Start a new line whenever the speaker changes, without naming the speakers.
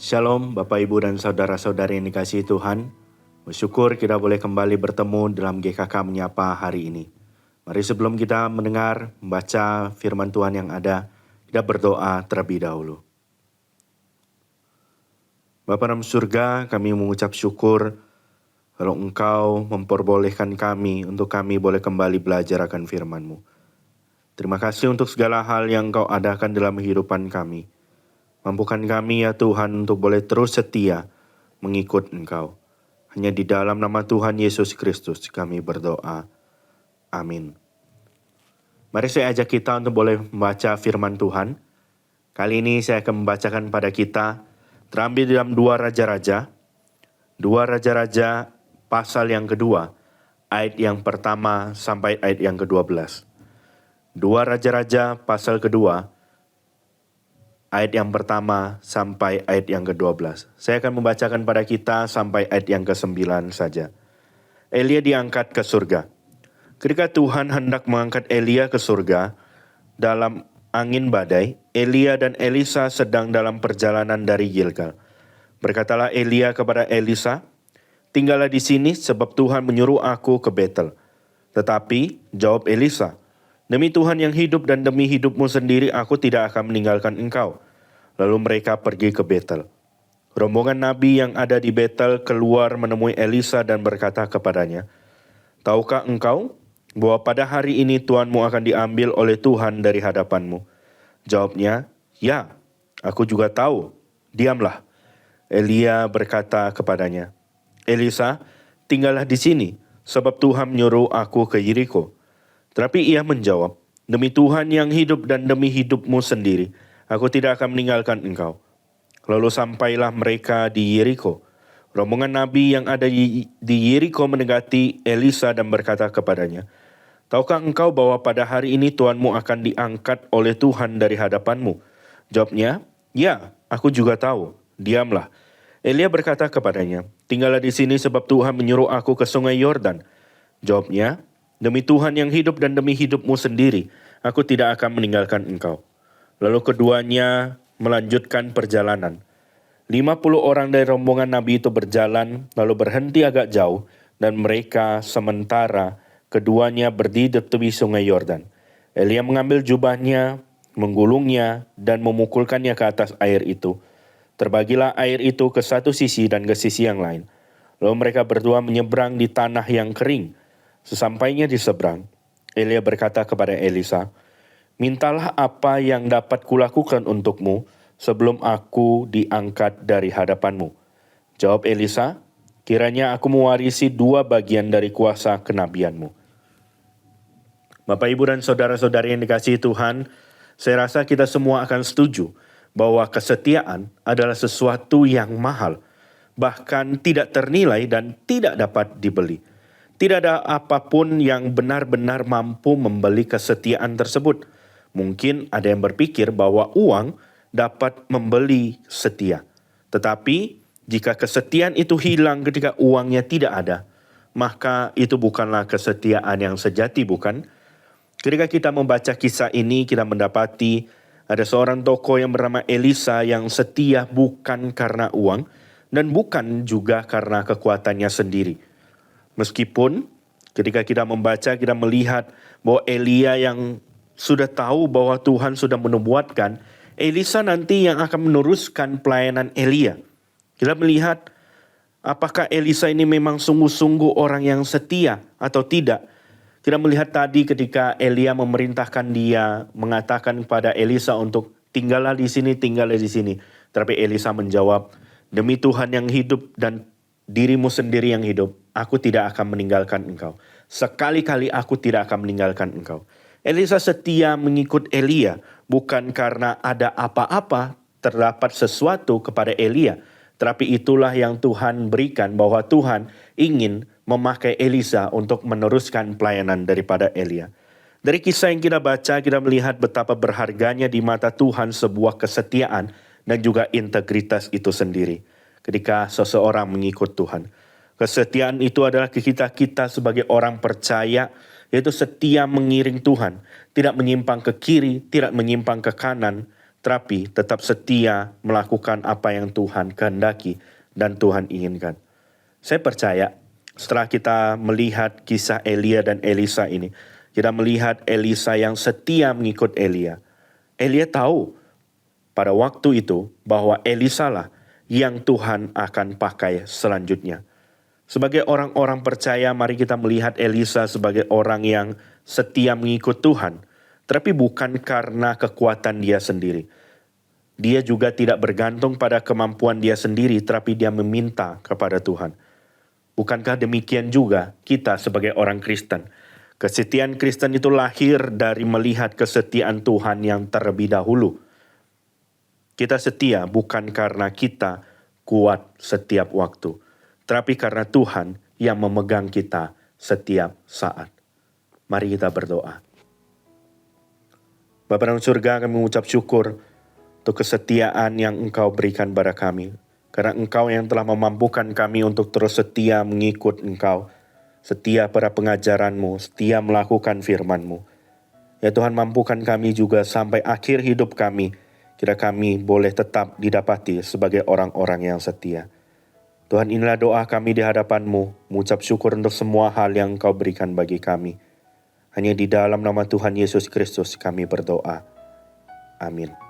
Shalom Bapak Ibu dan Saudara-saudari yang dikasihi Tuhan. Bersyukur kita boleh kembali bertemu dalam GKK Menyapa hari ini. Mari sebelum kita membaca firman Tuhan yang ada, kita berdoa terlebih dahulu. Bapa dalam surga, kami mengucap syukur kalau Engkau memperbolehkan kami untuk kami boleh kembali belajar akan firman-Mu. Terima kasih untuk segala hal yang Engkau adakan dalam kehidupan kami. Mampukan kami ya Tuhan untuk boleh terus setia mengikut Engkau. Hanya di dalam nama Tuhan Yesus Kristus kami berdoa. Amin. Mari saya ajak kita untuk boleh membaca firman Tuhan. Kali ini saya akan membacakan pada kita terambil dalam 2 Raja-Raja. 2 Raja-Raja pasal yang kedua, ayat yang pertama sampai ayat yang ke-12. 2 Raja-Raja pasal kedua, ayat yang pertama sampai ayat yang ke-12. Saya akan membacakan pada kita sampai ayat yang ke-9 saja. Elia diangkat ke surga. Ketika Tuhan hendak mengangkat Elia ke surga, dalam angin badai, Elia dan Elisa sedang dalam perjalanan dari Gilgal. Berkatalah Elia kepada Elisa, "Tinggallah di sini sebab Tuhan menyuruh aku ke Betel." Tetapi jawab Elisa, "Demi Tuhan yang hidup dan demi hidupmu sendiri, aku tidak akan meninggalkan engkau." Lalu mereka pergi ke Betel. Rombongan nabi yang ada di Betel keluar menemui Elisa dan berkata kepadanya, "Tahukah engkau bahwa pada hari ini Tuanmu akan diambil oleh Tuhan dari hadapanmu?" Jawabnya, "Ya, aku juga tahu." "Diamlah." Elia berkata kepadanya, "Elisa, tinggallah di sini, sebab Tuhan menyuruh aku ke Yeriko." Tetapi ia menjawab, "Demi Tuhan yang hidup dan demi hidupmu sendiri, aku tidak akan meninggalkan engkau." Lalu sampailah mereka di Yeriko. Rombongan nabi yang ada di Yeriko mendekati Elisa dan berkata kepadanya, "Tahukah engkau bahwa pada hari ini Tuanmu akan diangkat oleh Tuhan dari hadapanmu?" Jawabnya, "Ya, aku juga tahu." "Diamlah." Elia berkata kepadanya, "Tinggallah di sini sebab Tuhan menyuruh aku ke sungai Yordan." Jawabnya, "Demi Tuhan yang hidup dan demi hidupmu sendiri, aku tidak akan meninggalkan engkau." Lalu keduanya melanjutkan perjalanan. 50 orang dari rombongan nabi itu berjalan, lalu berhenti agak jauh, dan mereka sementara keduanya berdiri di tepi sungai Yordan. Elia mengambil jubahnya, menggulungnya, dan memukulkannya ke atas air itu. Terbagilah air itu ke satu sisi dan ke sisi yang lain. Lalu mereka berdua menyeberang di tanah yang kering. Sesampainya di seberang, Elia berkata kepada Elisa, "Mintalah apa yang dapat kulakukan untukmu sebelum aku diangkat dari hadapanmu." Jawab Elisa, "Kiranya aku mewarisi 2 bagian dari kuasa kenabianmu." Bapak, Ibu, dan saudara-saudari yang dikasihi Tuhan, saya rasa kita semua akan setuju bahwa kesetiaan adalah sesuatu yang mahal, bahkan tidak ternilai dan tidak dapat dibeli. Tidak ada apapun yang benar-benar mampu membeli kesetiaan tersebut. Mungkin ada yang berpikir bahwa uang dapat membeli setia. Tetapi jika kesetiaan itu hilang ketika uangnya tidak ada, maka itu bukanlah kesetiaan yang sejati, bukan? Ketika kita membaca kisah ini, kita mendapati ada seorang tokoh yang bernama Elisa yang setia bukan karena uang dan bukan juga karena kekuatannya sendiri. Meskipun ketika kita membaca, kita melihat bahwa Elia yang sudah tahu bahwa Tuhan sudah menubuatkan, Elisa nanti yang akan meneruskan pelayanan Elia. Kita melihat apakah Elisa ini memang sungguh-sungguh orang yang setia atau tidak. Kita melihat tadi ketika Elia memerintahkan dia, mengatakan kepada Elisa untuk tinggallah di sini, tinggallah di sini. Tapi Elisa menjawab, "Demi Tuhan yang hidup dan dirimu sendiri yang hidup, aku tidak akan meninggalkan engkau. Sekali-kali aku tidak akan meninggalkan engkau." Elisa setia mengikut Elia, bukan karena ada apa-apa terdapat sesuatu kepada Elia. Tetapi itulah yang Tuhan berikan, bahwa Tuhan ingin memakai Elisa untuk meneruskan pelayanan daripada Elia. Dari kisah yang kita baca, kita melihat betapa berharganya di mata Tuhan sebuah kesetiaan dan juga integritas itu sendiri. Ketika seseorang mengikut Tuhan, kesetiaan itu adalah kita sebagai orang percaya, yaitu setia mengiring Tuhan, tidak menyimpang ke kiri, tidak menyimpang ke kanan, tetapi tetap setia melakukan apa yang Tuhan kehendaki dan Tuhan inginkan. Saya percaya setelah kita melihat kisah Elia dan Elisa ini, kita melihat Elisa yang setia mengikut Elia. Elia tahu pada waktu itu bahwa Elisa lah yang Tuhan akan pakai selanjutnya. Sebagai orang-orang percaya, mari kita melihat Elisa sebagai orang yang setia mengikut Tuhan, tetapi bukan karena kekuatan dia sendiri. Dia juga tidak bergantung pada kemampuan dia sendiri, tetapi dia meminta kepada Tuhan. Bukankah demikian juga kita sebagai orang Kristen? Kesetiaan Kristen itu lahir dari melihat kesetiaan Tuhan yang terlebih dahulu. Kita setia bukan karena kita kuat setiap waktu, tetapi karena Tuhan yang memegang kita setiap saat. Mari kita berdoa. Bapa dalam surga, kami mengucap syukur untuk kesetiaan yang Engkau berikan pada kami. Karena Engkau yang telah memampukan kami untuk terus setia mengikut Engkau, setia pada pengajaran-Mu, setia melakukan firman-Mu. Ya Tuhan, mampukan kami juga sampai akhir hidup kami, kira kami boleh tetap didapati sebagai orang-orang yang setia. Tuhan, inilah doa kami di hadapan-Mu, mengucap syukur untuk semua hal yang Engkau berikan bagi kami. Hanya di dalam nama Tuhan Yesus Kristus kami berdoa. Amin.